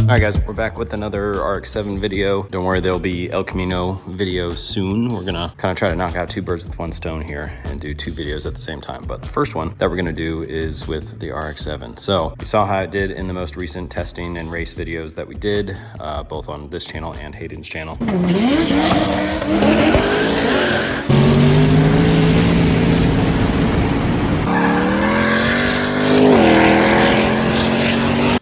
Alright guys, we're back with another RX7 video. Don't worry, there'll be El Camino video soon. We're gonna kind of try to knock out two birds with one stone here and do two videos at the same time. But the first one that we're gonna do is with the RX7. So you saw how it did in the most recent testing and race videos that we did, both on this channel and Hayden's channel.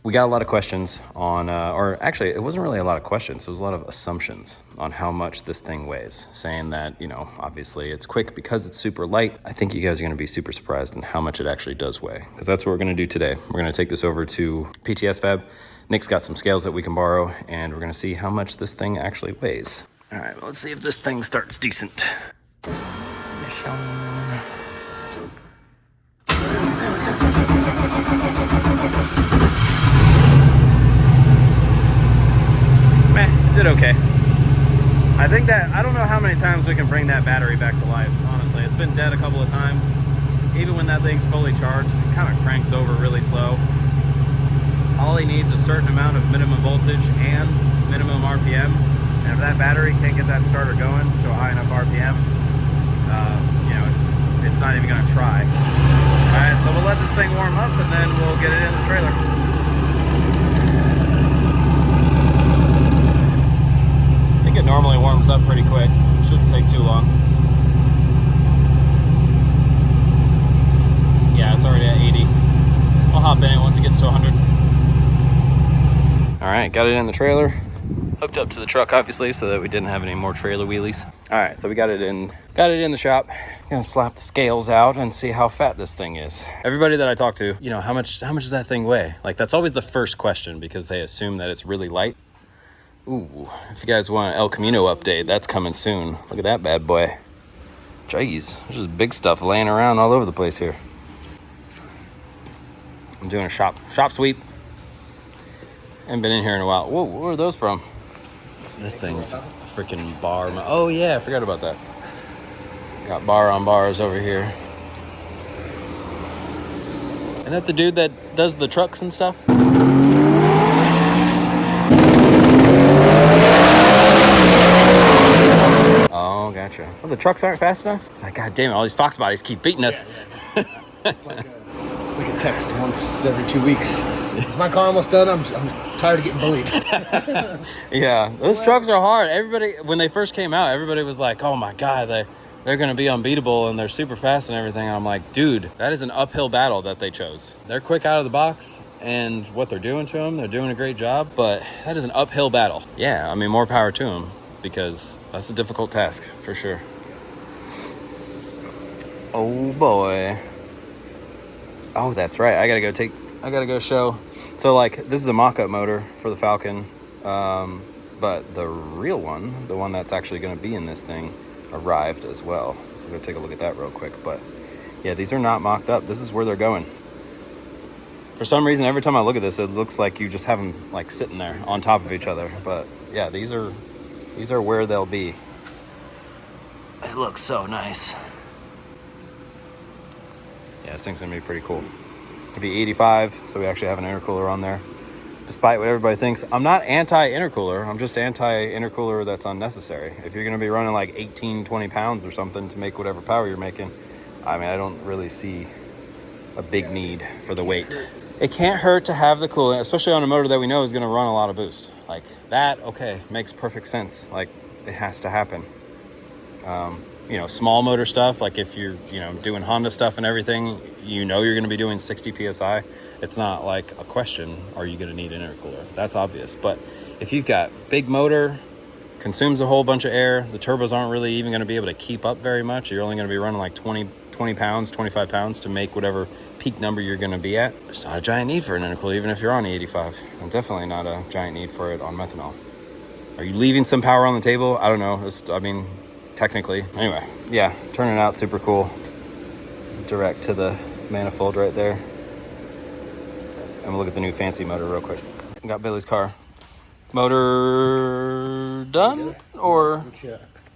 We got a lot of questions on, or actually it wasn't really a lot of questions, it was a lot of assumptions on how much this thing weighs, saying that, you know, obviously it's quick because it's super light. I think you guys are gonna be super surprised in how much it actually does weigh, because that's what we're gonna do today. We're gonna take this over to PTS Fab. Nick's got some scales that we can borrow, and we're gonna see how much this thing actually weighs. All right, well, let's see if this thing starts decent. Did okay. I think that, I don't know how many times we can bring that battery back to life, honestly. It's been dead a couple of times. Even when that thing's fully charged, it kind of cranks over really slow. All he needs is a certain amount of minimum voltage and minimum RPM. And if that battery can't get that starter going to a high enough RPM, you know, it's not even gonna try. All right, so we'll let this thing warm up and then we'll get it in the trailer. It normally warms up pretty quick. Shouldn't take too long. Yeah, it's already at 80. I'll hop in it once it gets to 100. All right, got it in the trailer. Hooked up to the truck, obviously, so that we didn't have any more trailer wheelies. All right, so we got it in the shop. Gonna slap the scales out and see how fat this thing is. Everybody that I talk to, you know, how much does that thing weigh? Like, that's always the first question because they assume that it's really light. Ooh, if you guys want an El Camino update, that's coming soon. Look at that bad boy. Jeez, there's just big stuff laying around all over the place here. I'm doing a shop sweep. Haven't been in here in a while. Whoa, where are those from? This thing's a freaking bar. Oh yeah, I forgot about that. Got bar on bars over here. Isn't that the dude that does the trucks and stuff? Oh, gotcha. Well, the trucks aren't fast enough? It's like, God damn it, all these Fox bodies keep beating us. Yeah. It's like a text once every 2 weeks. Is my car almost done? I'm tired of getting bullied. Yeah, those trucks are hard. Everybody, when they first came out, everybody was like, oh my God, they're going to be unbeatable and they're super fast and everything. And I'm like, dude, that is an uphill battle that they chose. They're quick out of the box. And what they're doing to them, they're doing a great job. But that is an uphill battle. Yeah, I mean, more power to them. Because that's a difficult task for sure. Oh boy. Oh, that's right. I gotta go show. So like, this is a mock-up motor for the Falcon, but the real one, the one that's actually gonna be in this thing, arrived as well. So we're gonna take a look at that real quick. But yeah, these are not mocked up. This is where they're going. For some reason, every time I look at this, it looks like you just have them like sitting there on top of each other. But yeah, these are where they'll be. It looks so nice. Yeah, this thing's gonna be pretty cool. It'll be 85, so we actually have an intercooler on there. Despite what everybody thinks, I'm not anti-intercooler. I'm just anti-intercooler that's unnecessary. If you're gonna be running like 18, 20 pounds or something to make whatever power you're making, I mean, I don't really see a big need for the weight. It can't hurt to have the coolant, especially on a motor that we know is gonna run a lot of boost. Like that, okay, makes perfect sense. Like, it has to happen. You know, small motor stuff, like if you're, you know, doing Honda stuff and everything, you know you're gonna be doing 60 PSI. It's not like a question, are you gonna need an intercooler? That's obvious. But if you've got big motor, consumes a whole bunch of air, the turbos aren't really even gonna be able to keep up very much. You're only gonna be running like 20 pounds, 25 pounds to make whatever peak number you're gonna be at. There's not a giant need for an intercooler, even if you're on the 85. And definitely not a giant need for it on methanol. Are you leaving some power on the table? I don't know. I mean, technically. Anyway, yeah, turning out super cool. Direct to the manifold right there. And we'll look at the new fancy motor real quick. Got Billy's car. Motor done? Or?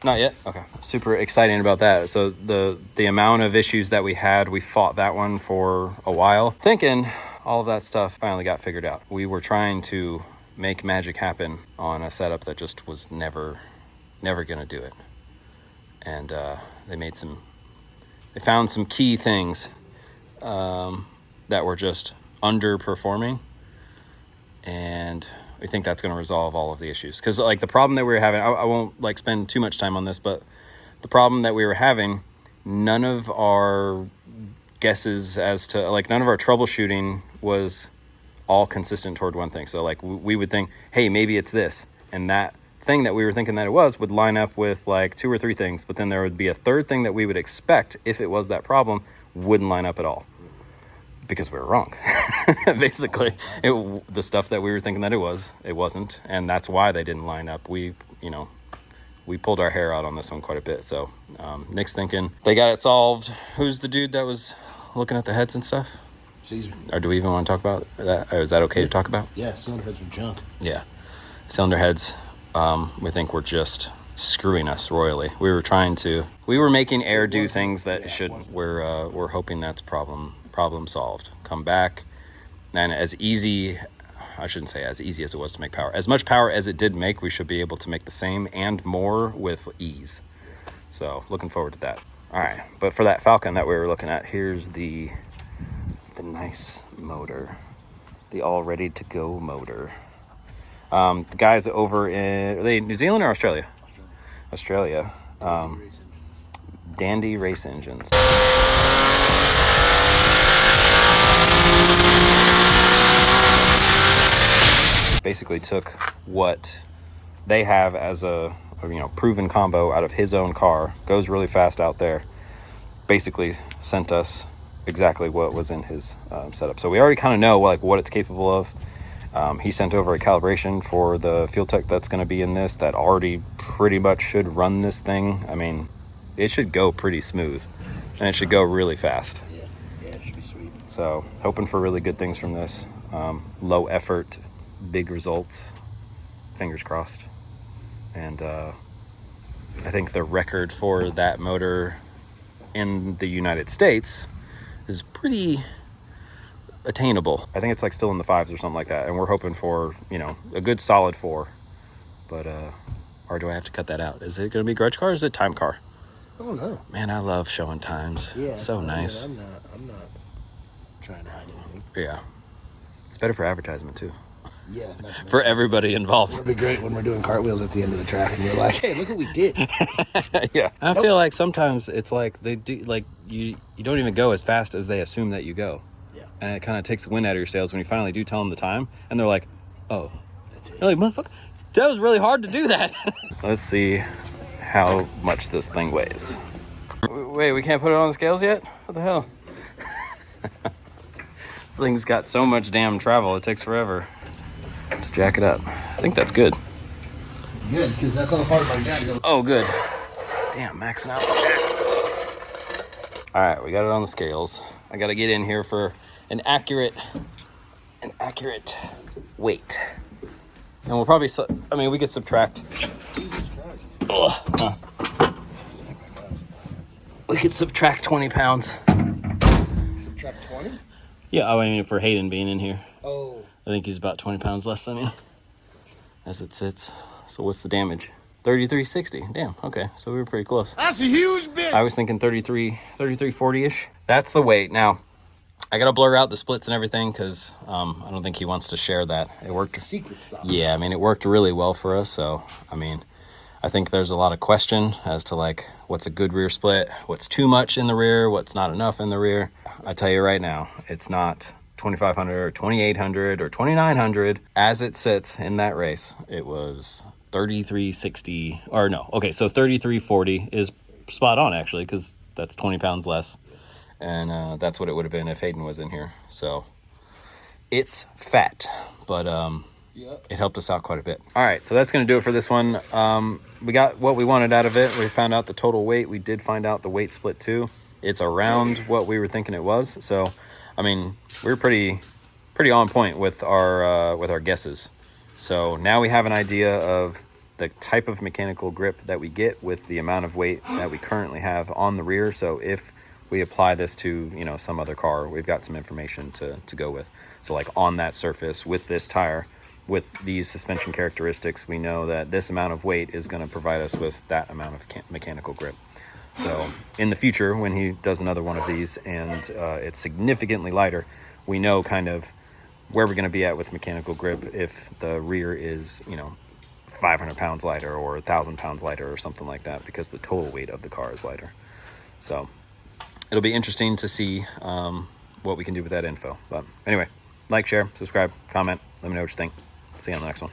Not yet? Okay. Super exciting about that. So the amount of issues that we had, we fought that one for a while. Thinking all of that stuff finally got figured out. We were trying to make magic happen on a setup that just was never gonna do it. And they found some key things that were just underperforming, and we think that's going to resolve all of the issues. Because like the problem that we were having, I won't like spend too much time on this, but the problem that we were having, none of our guesses as to like none of our troubleshooting was all consistent toward one thing. So like we would think, hey, maybe it's this, and that thing that we were thinking that it was would line up with like 2 or 3 things, but then there would be a third thing that we would expect if it was that problem wouldn't line up at all, because we were wrong. Basically, the stuff that we were thinking that it wasn't, and that's why they didn't line up. We pulled our hair out on this one quite a bit. So Nick's thinking they got it solved. Who's the dude that was looking at the heads and stuff? Caesar. Or do we even want to talk about that? Or is that okay to talk about? Yeah, cylinder heads are junk. Yeah, cylinder heads. We think we're just screwing us royally. We were making air do things that it shouldn't. We're hoping that's problem solved. Come back, and I shouldn't say as easy as it was to make power. As much power as it did make, we should be able to make the same and more with ease. So looking forward to that. All right, but for that Falcon that we were looking at, here's the nice motor, the all ready to go motor. The guys over are they New Zealand or Australia? Australia. Dandy Race Engines. Basically took what they have as a proven combo out of his own car, goes really fast out there, basically sent us exactly what was in his setup. So we already kind of know like what it's capable of. He sent over a calibration for the fuel tech that's going to be in this that already pretty much should run this thing. I mean, it should go pretty smooth, and it should go really fast. Yeah, it should be sweet. So hoping for really good things from this. Low effort, big results, fingers crossed. And I think the record for that motor in the United States is pretty attainable. I think it's like still in the 5s or something like that, and we're hoping for a good solid 4. But or do I have to cut that out? Is it going to be grudge car or is it time car? I don't know. Man, I love showing times. Yeah, it's so nice. I'm not trying to hide anything. Yeah, it's better for advertisement too. Yeah, for everybody involved. It'll be great when we're doing cartwheels at the end of the track and we're like, hey, look what we did. Yeah, I feel like sometimes it's like they do, like you don't even go as fast as they assume that you go. Yeah, and it kind of takes the wind out of your sails when you finally do tell them the time, and they're like, oh, you're like, motherfucker, that was really hard to do that. Let's see how much this thing weighs. Wait, we can't put it on the scales yet? What the hell? This thing's got so much damn travel, it takes forever to jack it up. I think that's good. Good, because that's how the far my jack goes. Oh, good. Damn, maxing out. All right, we got it on the scales. I got to get in here for an accurate weight. And we'll probably, we could subtract. We could subtract 20 pounds. Subtract 20? Yeah, I mean, for Hayden being in here. Oh. I think he's about 20 pounds less than me as it sits. So what's the damage? 33.60. Damn, okay. So we were pretty close. That's a huge bit. I was thinking 33.40-ish. That's the weight. Now, I got to blur out the splits and everything because I don't think he wants to share that. It worked. Secret sauce. Yeah, I mean, it worked really well for us. So, I mean, I think there's a lot of question as to like what's a good rear split, what's too much in the rear, what's not enough in the rear. I tell you right now, it's not 2,500 or 2,800 or 2,900 as it sits in that race. It was 33.60 or no. Okay, so 33.40 is spot on actually because that's 20 pounds less. And that's what it would have been if Hayden was in here. So it's fat, but it helped us out quite a bit. All right, so that's going to do it for this one. We got what we wanted out of it. We found out the total weight. We did find out the weight split too. It's around what we were thinking it was. So, I mean, we were pretty on point with our guesses. So now we have an idea of the type of mechanical grip that we get with the amount of weight that we currently have on the rear. So if we apply this to, some other car, we've got some information to go with. So like on that surface with this tire, with these suspension characteristics, we know that this amount of weight is going to provide us with that amount of mechanical grip. So in the future, when he does another one of these and it's significantly lighter, we know kind of where we're going to be at with mechanical grip if the rear is, 500 pounds lighter or 1,000 pounds lighter or something like that, because the total weight of the car is lighter. So it'll be interesting to see what we can do with that info. But anyway, like, share, subscribe, comment, let me know what you think. See you on the next one.